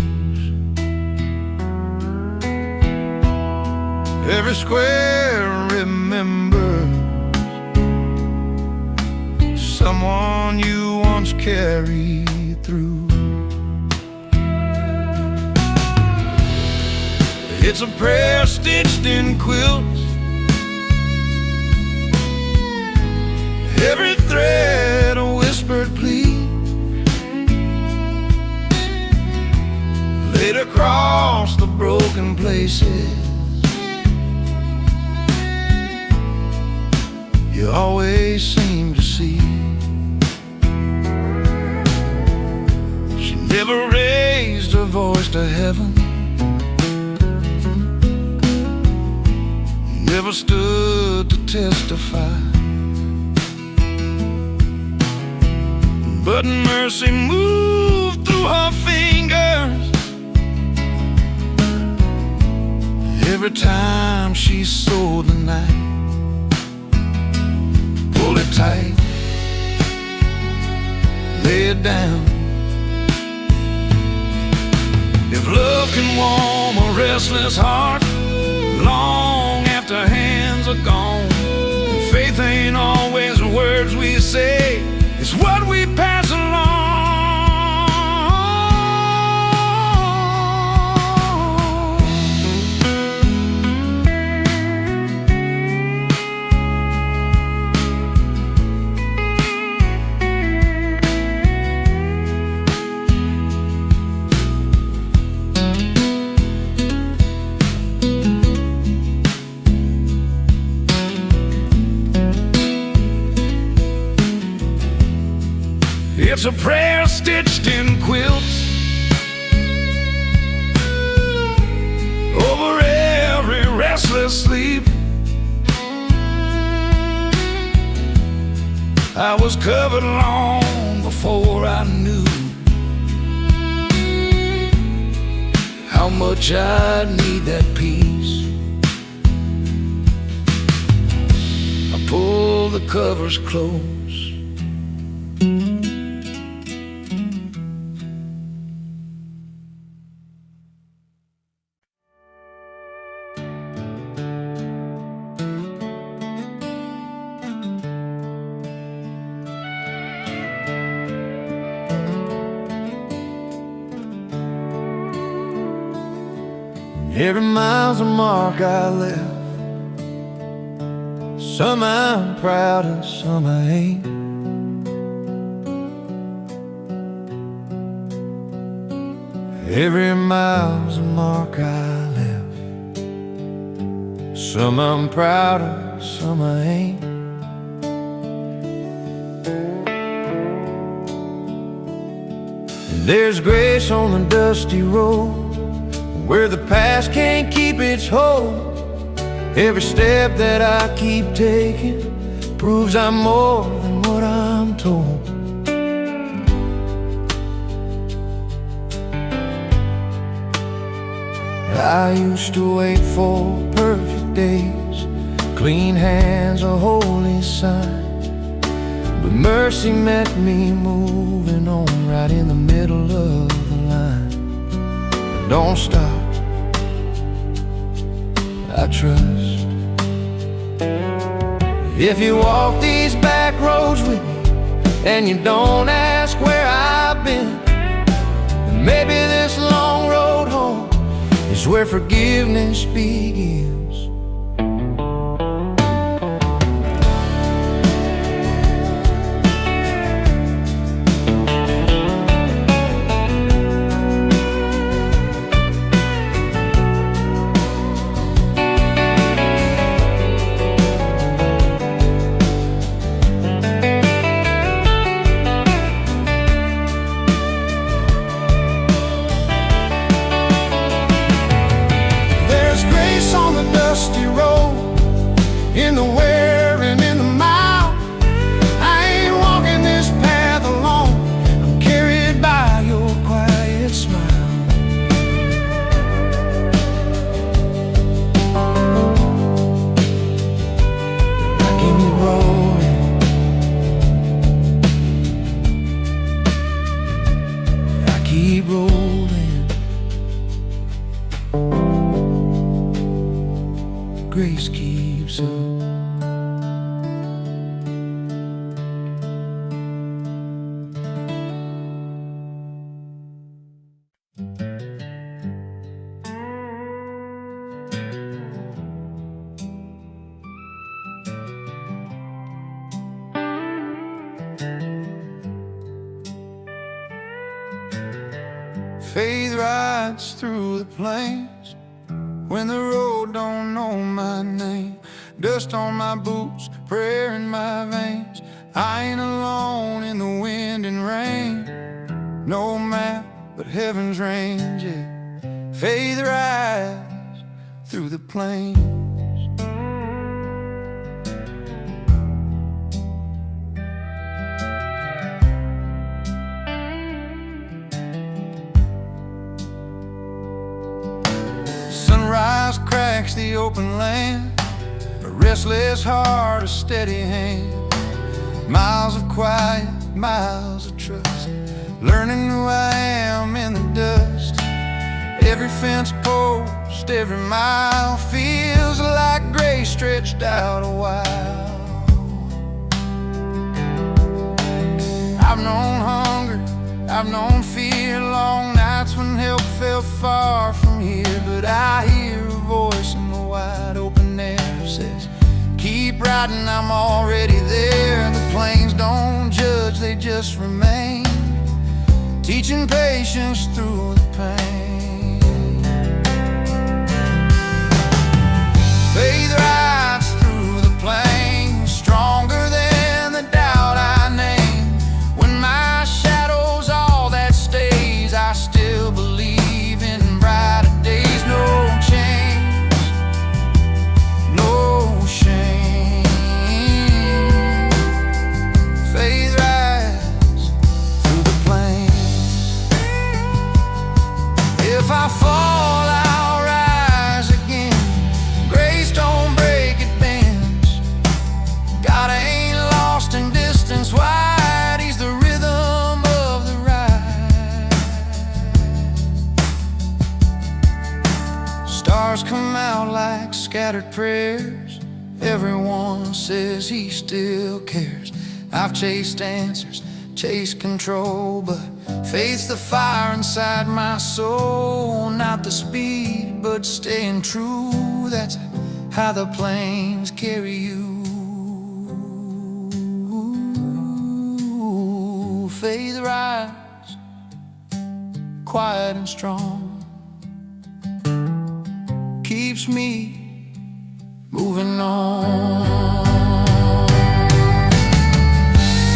Every square remembers someone you once carried through. It's a prayer stitched in quilts, every thread a whispered plea, laid across the broken places you always seem to see. She never raised her voice to heaven, never stood to testify, but mercy moved through her fingers every time she sewed the knife. Pull it tight, lay it down. If love can warm a restless heart long after hands are gone, faith ain't always the words we say, it's what we pass along. It's a prayer stitched in quilts over every restless sleep. I was covered long before I knew how much I need that peace. I pull the covers close. Every mile's a mark I left. Some I'm proud of, some I ain't. Every mile's a mark I left. Some I'm proud of, some I ain't. And there's grace on the dusty road where the past can't keep its hold. Every step that I keep taking proves I'm more than what I'm told. I used to wait for perfect days, clean hands, a holy sign, but mercy met me moving on right in the middle of the line. Don't stop, I trust. If you walk these back roads with me and you don't ask where I've been, then maybe this long road home is where forgiveness begins. Dusty road, in the where and in the mile. I ain't walking this path alone, I'm carried by your quiet smile. I keep rolling, I keep rolling. Grace keeps up. Faith rides through the plains when the road don't know my name. Dust on my boots, prayer in my veins. I ain't alone in the wind and rain. No map, but heaven's range, yeah. Faith rides through the plains. Sunrise cracks the open land, a restless heart, a steady hand. Miles of quiet, miles of trust, learning who I am in the dust. Every fence post, every mile feels like grace stretched out a while. I've known hunger, I've known fear, long nights when help felt far from here. But I hear a voice in the wide open air says, keep riding, I'm already there. The plains don't judge, they just remain, teaching patience through the pain. Faith rides through the plains, stronger than the doubt I name. When my shadow's all that stays, I still believe in brighter days. No change, no shame. Faith rides through the plains. If I fall, I'll rise again. Grace don't break, it bends. God ain't lost in distance wide, He's the rhythm of the ride. Stars come out like scattered prayers. Everyone says He still cares. I've chased answers, chased control, but faith's the fire inside my soul. Not the speed, but staying true. That's how the plains carry you. Faith rides, quiet and strong, keeps me moving on.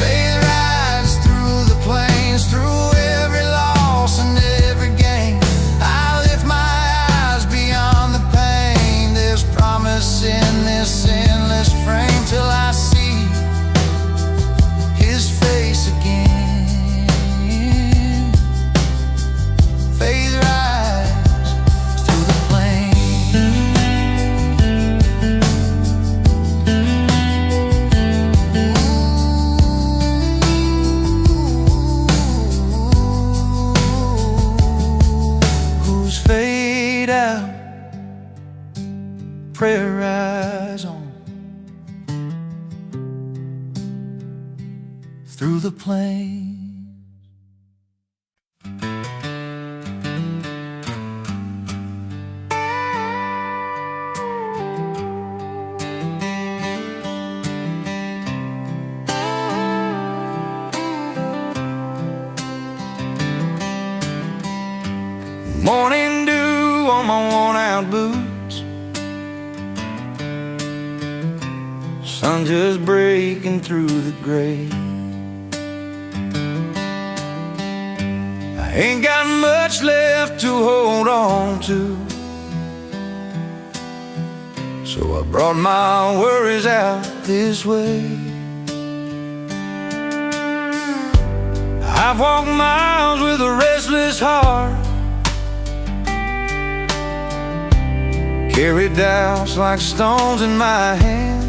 Faith rides through the plains, through every loss and every gain. I lift my eyes beyond the pain. There's promise in this endless frame till I see His face again. Faith rides through the plains. Whose fade out, prayer rise on through the plains. Morning dew on my worn out boots, sun just breaking through the gray. I ain't got much left to hold on to, so I brought my worries out this way. I've walked miles with a restless heart, carried doubts like stones in my hand.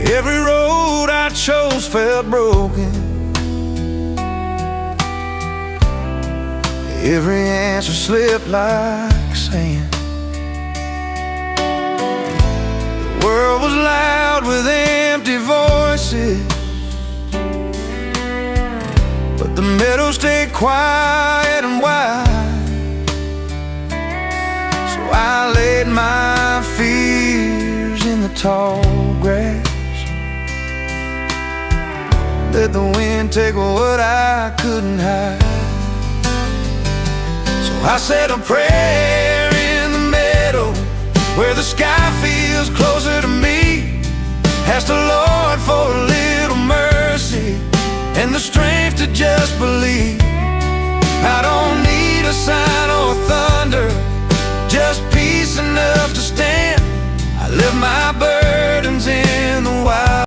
Every road I chose felt broken, every answer slipped like sand. The world was loud with empty voices, but the meadow stayed quiet and wide. I laid my fears in the tall grass, let the wind take what I couldn't hide. So I said a prayer in the meadow, where the sky feels closer to me. Asked the Lord for a little mercy and the strength to just believe. I don't need a sign or thunder, just peace enough to stand. I lift my burden